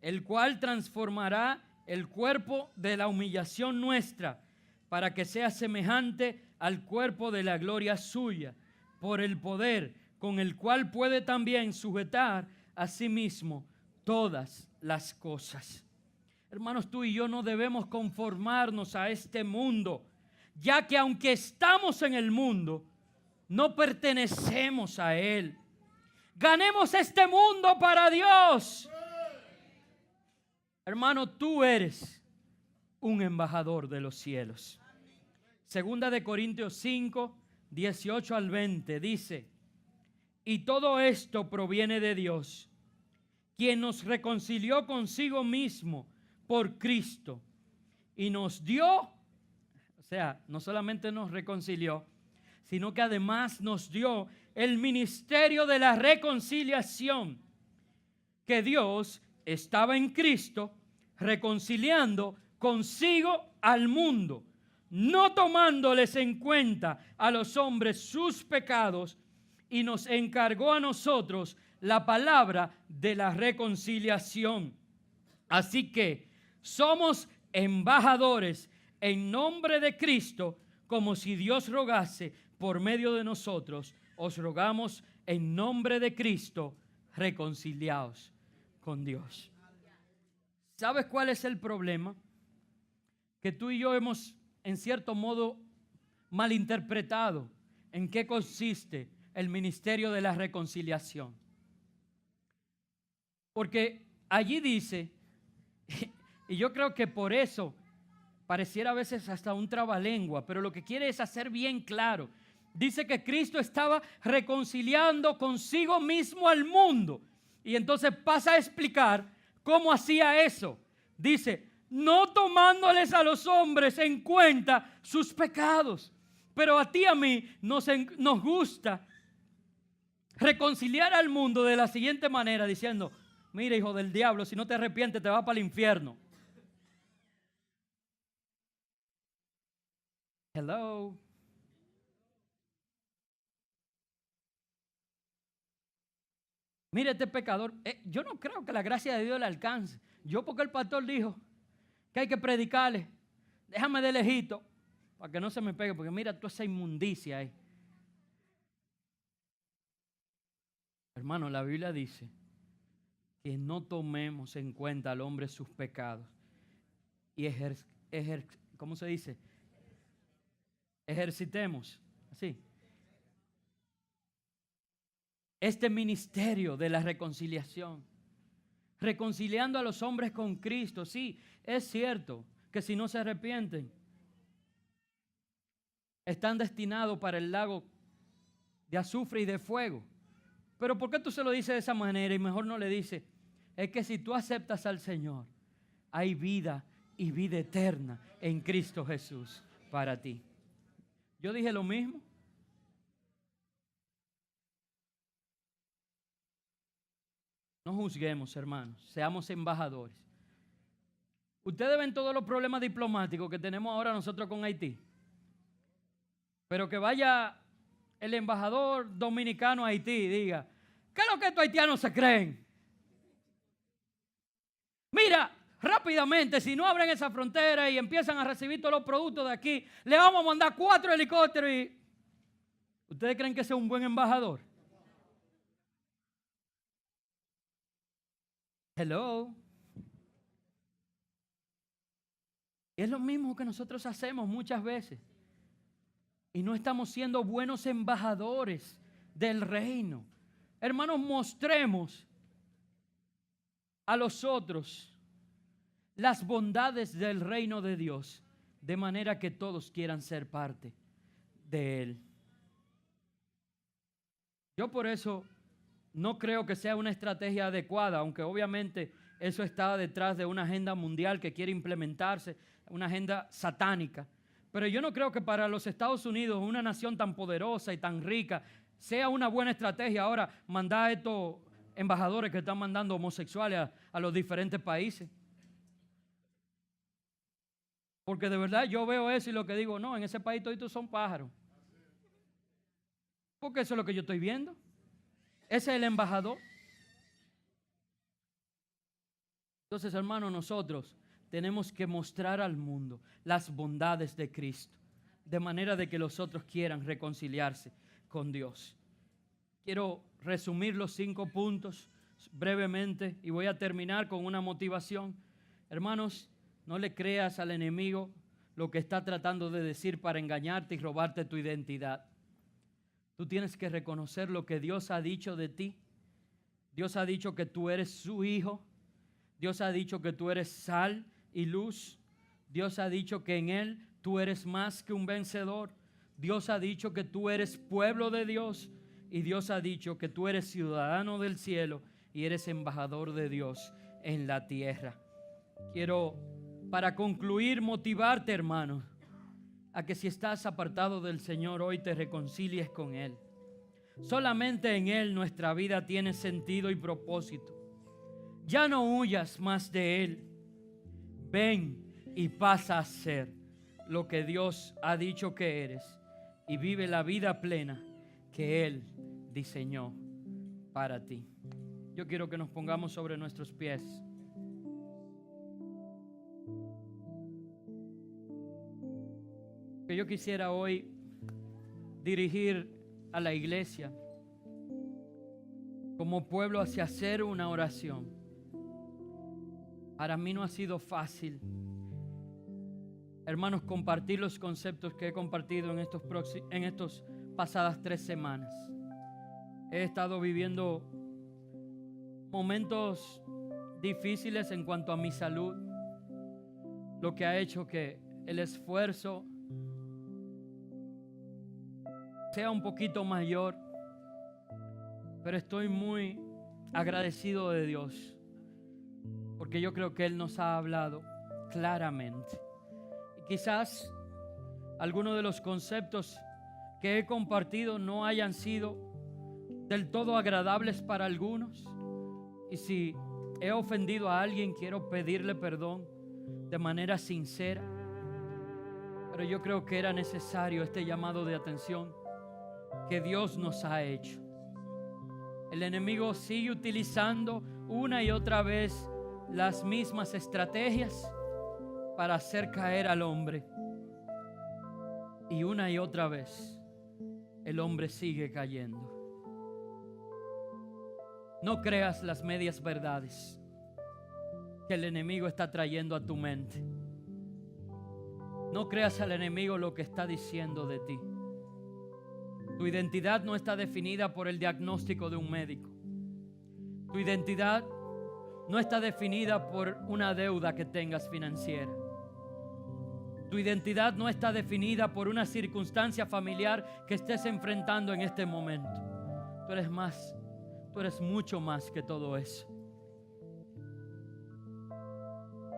el cual transformará el cuerpo de la humillación nuestra, para que sea semejante al cuerpo de la gloria suya, por el poder con el cual puede también sujetar a sí mismo todas las cosas. Hermanos, tú y yo no debemos conformarnos a este mundo, ya que aunque estamos en el mundo, no pertenecemos a él. Ganemos este mundo para Dios. Hermano, tú eres un embajador de los cielos. Segunda de Corintios 5, 18 al 20 dice: y todo esto proviene de Dios, quien nos reconcilió consigo mismo por Cristo y nos dio, o sea, no solamente nos reconcilió, sino que además nos dio el ministerio de la reconciliación, que Dios estaba en Cristo reconciliando consigo al mundo, no tomándoles en cuenta a los hombres sus pecados, y nos encargó a nosotros la palabra de la reconciliación. Así que somos embajadores en nombre de Cristo, como si Dios rogase por medio de nosotros. Os rogamos en nombre de Cristo, reconciliaos con Dios. ¿Sabes cuál es el problema? Que tú y yo hemos, en cierto modo, malinterpretado en qué consiste el ministerio de la reconciliación. Porque allí dice, y yo creo que por eso pareciera a veces hasta un trabalengua, pero lo que quiere es hacer bien claro. Dice que Cristo estaba reconciliando consigo mismo al mundo. Y entonces pasa a explicar cómo hacía eso. Dice, no tomándoles a los hombres en cuenta sus pecados. Pero a ti y a mí nos gusta reconciliar al mundo de la siguiente manera, diciendo, mira, hijo del diablo, si no te arrepientes te vas para el infierno. Hello. Mire, este pecador, yo no creo que la gracia de Dios le alcance. Yo, porque el pastor dijo que hay que predicarle, déjame de lejito para que no se me pegue, porque mira toda esa inmundicia ahí. Hermano, la Biblia dice que no tomemos en cuenta al hombre sus pecados y ¿cómo se dice? Ejercitemos, así, este ministerio de la reconciliación, reconciliando a los hombres con Cristo. Sí, es cierto que si no se arrepienten, están destinados para el lago de azufre y de fuego. Pero ¿por qué tú se lo dices de esa manera y mejor no le dices? Es que si tú aceptas al Señor, hay vida y vida eterna en Cristo Jesús para ti. Yo dije lo mismo. No juzguemos, hermanos, seamos embajadores. Ustedes ven todos los problemas diplomáticos que tenemos ahora nosotros con Haití. Pero que vaya el embajador dominicano a Haití y diga, ¿qué es lo que estos haitianos se creen? Mira, rápidamente, si no abren esa frontera y empiezan a recibir todos los productos de aquí, le vamos a mandar 4 helicópteros y... ¿Ustedes creen que ese es un buen embajador? Hello. Y es lo mismo que nosotros hacemos muchas veces. Y no estamos siendo buenos embajadores del reino. Hermanos, mostremos a los otros las bondades del reino de Dios, de manera que todos quieran ser parte de él. Yo por eso no creo que sea una estrategia adecuada, aunque obviamente eso está detrás de una agenda mundial que quiere implementarse, una agenda satánica. Pero yo no creo que para los Estados Unidos, una nación tan poderosa y tan rica, sea una buena estrategia ahora mandar a estos embajadores que están mandando homosexuales a los diferentes países. Porque de verdad yo veo eso y lo que digo, no, en ese país todos son pájaros. Porque eso es lo que yo estoy viendo. Ese es el embajador. Entonces, hermanos, nosotros tenemos que mostrar al mundo las bondades de Cristo, de manera de que los otros quieran reconciliarse con Dios. Quiero resumir los 5 puntos brevemente y voy a terminar con una motivación. Hermanos, no le creas al enemigo lo que está tratando de decir para engañarte y robarte tu identidad. Tú tienes que reconocer lo que Dios ha dicho de ti. Dios ha dicho que tú eres su hijo. Dios ha dicho que tú eres sal y luz. Dios ha dicho que en Él tú eres más que un vencedor. Dios ha dicho que tú eres pueblo de Dios. Y Dios ha dicho que tú eres ciudadano del cielo y eres embajador de Dios en la tierra. Quiero, para concluir, motivarte, hermano, a que si estás apartado del Señor hoy te reconcilies con Él. Solamente en Él nuestra vida tiene sentido y propósito. Ya no huyas más de Él. Ven y pasa a ser lo que Dios ha dicho que eres y vive la vida plena que Él diseñó para ti. Yo quiero que nos pongamos sobre nuestros pies. Que yo quisiera hoy dirigir a la iglesia como pueblo hacia hacer una oración. Para mí no ha sido fácil, hermanos, compartir los conceptos que he compartido en estos pasadas 3 semanas. He estado viviendo momentos difíciles en cuanto a mi salud, lo que ha hecho que el esfuerzo sea un poquito mayor, pero estoy muy agradecido de Dios, porque yo creo que Él nos ha hablado claramente. Y quizás algunos de los conceptos que he compartido no hayan sido del todo agradables para algunos, y si he ofendido a alguien, quiero pedirle perdón de manera sincera, pero yo creo que era necesario este llamado de atención que Dios nos ha hecho. El enemigo sigue utilizando una y otra vez las mismas estrategias para hacer caer al hombre. Y una y otra vez el hombre sigue cayendo. No creas las medias verdades que el enemigo está trayendo a tu mente. No creas al enemigo lo que está diciendo de ti. Tu identidad no está definida por el diagnóstico de un médico. Tu identidad no está definida por una deuda que tengas financiera. Tu identidad no está definida por una circunstancia familiar que estés enfrentando en este momento. Tú eres más, tú eres mucho más que todo eso.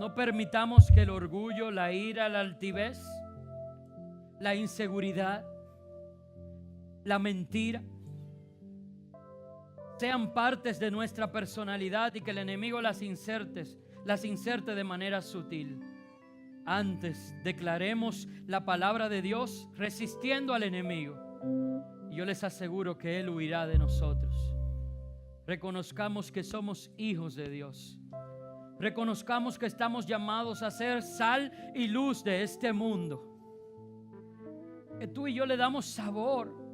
No permitamos que el orgullo, la ira, la altivez, la inseguridad, la mentira sean partes de nuestra personalidad y que el enemigo las inserte de manera sutil. Antes declaremos la palabra de Dios resistiendo al enemigo, y yo les aseguro que él huirá de nosotros. Reconozcamos que somos hijos de Dios. Reconozcamos que estamos llamados a ser sal y luz de este mundo. Que tú y yo le damos sabor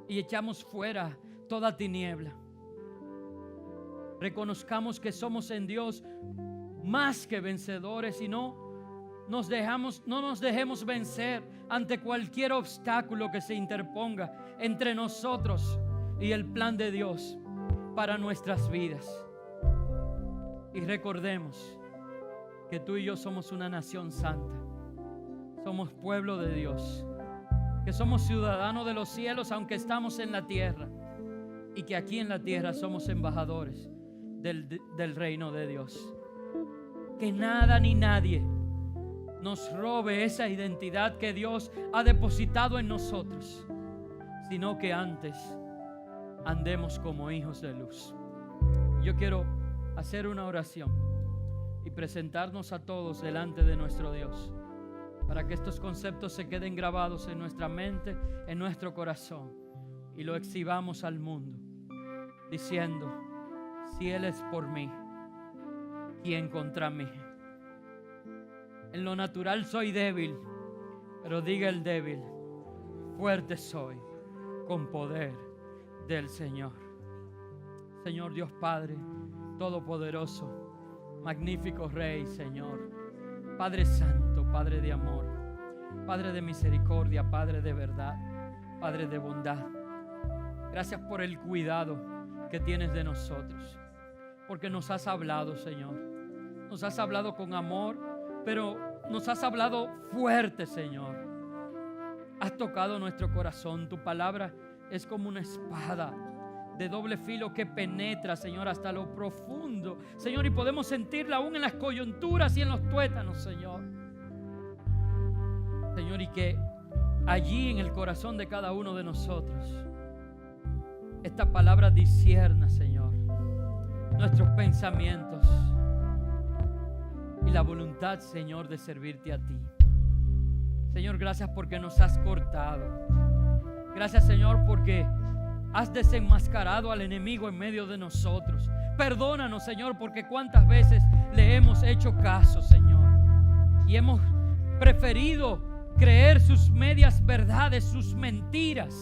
y echamos fuera toda tiniebla. Reconozcamos que somos en Dios más que vencedores y no nos dejemos vencer ante cualquier obstáculo que se interponga entre nosotros y el plan de Dios para nuestras vidas. Y recordemos que tú y yo somos una nación santa, somos pueblo de Dios, que somos ciudadanos de los cielos aunque estamos en la tierra, y que aquí en la tierra somos embajadores del reino de Dios. Que nada ni nadie nos robe esa identidad que Dios ha depositado en nosotros, sino que antes andemos como hijos de luz. Yo quiero hacer una oración y presentarnos a todos delante de nuestro Dios, para que estos conceptos se queden grabados en nuestra mente, en nuestro corazón, y lo exhibamos al mundo, diciendo: si Él es por mí, ¿quién contra mí? En lo natural soy débil, pero diga el débil, fuerte soy con poder del Señor. Señor Dios Padre Todopoderoso, magnífico Rey, Señor, Padre Santo, Padre de amor, Padre de misericordia, Padre de verdad, Padre de bondad. Gracias por el cuidado que tienes de nosotros, porque nos has hablado, Señor. Nos has hablado con amor, pero nos has hablado fuerte, Señor. Has tocado nuestro corazón. Tu palabra es como una espada de doble filo que penetra, Señor, hasta lo profundo, Señor, y podemos sentirla aún en las coyunturas y en los tuétanos, Señor. Señor, y que allí en el corazón de cada uno de nosotros esta palabra discierna, Señor, nuestros pensamientos y la voluntad, Señor, de servirte a ti. Señor, gracias porque nos has cortado. Gracias, Señor, porque has desenmascarado al enemigo en medio de nosotros. Perdónanos, Señor, porque cuántas veces le hemos hecho caso, Señor, y hemos preferido creer sus medias verdades, sus mentiras,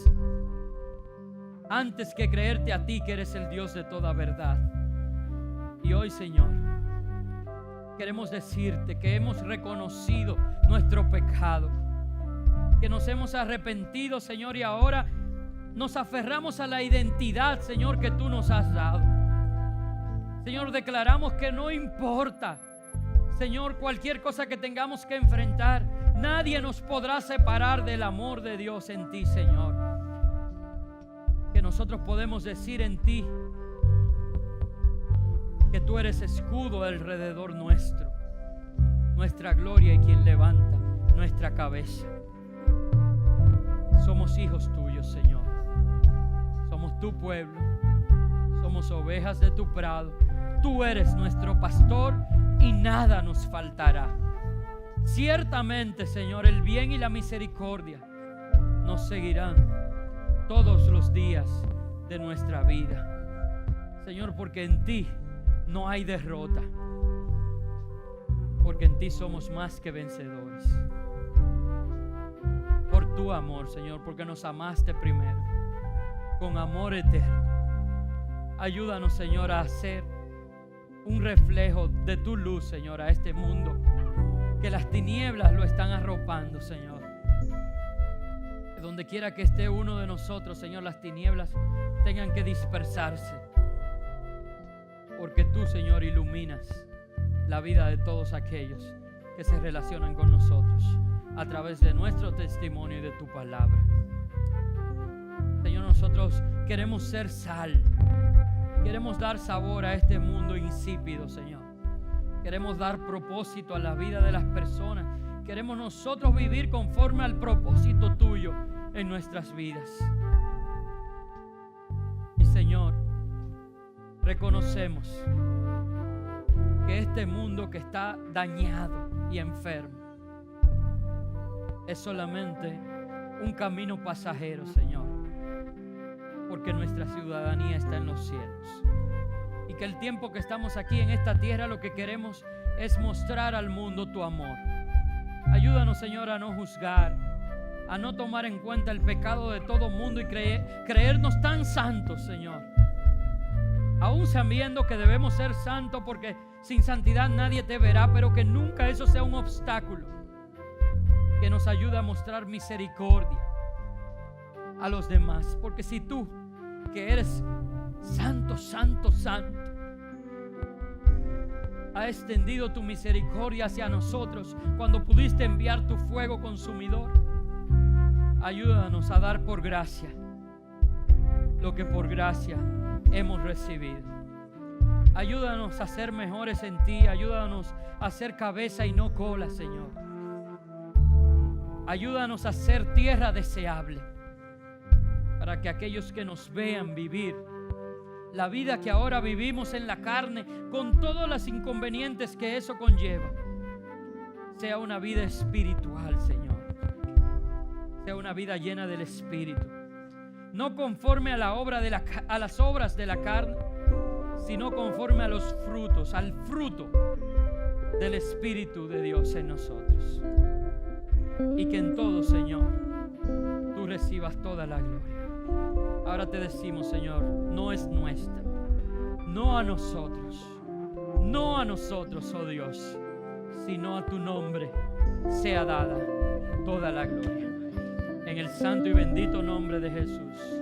antes que creerte a ti, que eres el Dios de toda verdad. Y hoy, Señor, queremos decirte que hemos reconocido nuestro pecado, que nos hemos arrepentido, Señor, y ahora nos aferramos a la identidad, Señor, que tú nos has dado. Señor, declaramos que no importa, Señor, cualquier cosa que tengamos que enfrentar, nadie nos podrá separar del amor de Dios en ti, Señor. Que nosotros podemos decir en ti que tú eres escudo alrededor nuestro, nuestra gloria y quien levanta nuestra cabeza. Somos hijos tuyos, Señor. Somos tu pueblo. Somos ovejas de tu prado. Tú eres nuestro pastor y nada nos faltará. Ciertamente, Señor, el bien y la misericordia nos seguirán todos los días de nuestra vida, Señor, porque en ti no hay derrota, porque en ti somos más que vencedores. Por tu amor, Señor, porque nos amaste primero, con amor eterno. Ayúdanos, Señor, a hacer un reflejo de tu luz, Señor, a este mundo, que las tinieblas lo están arropando, Señor. Donde quiera que esté uno de nosotros, Señor, las tinieblas tengan que dispersarse, porque tú, Señor, iluminas la vida de todos aquellos que se relacionan con nosotros a través de nuestro testimonio y de tu palabra. Señor, nosotros queremos ser sal, queremos dar sabor a este mundo insípido, Señor. Queremos dar propósito a la vida de las personas. Queremos nosotros vivir conforme al propósito tuyo en nuestras vidas. Y, Señor, reconocemos que este mundo que está dañado y enfermo es solamente un camino pasajero, Señor, porque nuestra ciudadanía está en los cielos. Y que el tiempo que estamos aquí en esta tierra, lo que queremos es mostrar al mundo tu amor. Ayúdanos, Señor, a no juzgar, a no tomar en cuenta el pecado de todo mundo y creernos tan santos, Señor. Aún sabiendo que debemos ser santos, porque sin santidad nadie te verá, pero que nunca eso sea un obstáculo que nos ayude a mostrar misericordia a los demás. Porque si tú, que eres santo, santo, santo, ha extendido tu misericordia hacia nosotros cuando pudiste enviar tu fuego consumidor, ayúdanos a dar por gracia lo que por gracia hemos recibido. Ayúdanos a ser mejores en ti. Ayúdanos a ser cabeza y no cola, Señor. Ayúdanos a ser tierra deseable para que aquellos que nos vean vivir la vida que ahora vivimos en la carne, con todos los inconvenientes que eso conlleva, sea una vida espiritual, Señor. Sea una vida llena del Espíritu, no conforme a las obras de la carne, sino conforme a los frutos, al fruto del Espíritu de Dios en nosotros. Y que en todo, Señor, tú recibas toda la gloria. Ahora te decimos, Señor, no es nuestra, no a nosotros, oh Dios, sino a tu nombre sea dada toda la gloria. En el santo y bendito nombre de Jesús.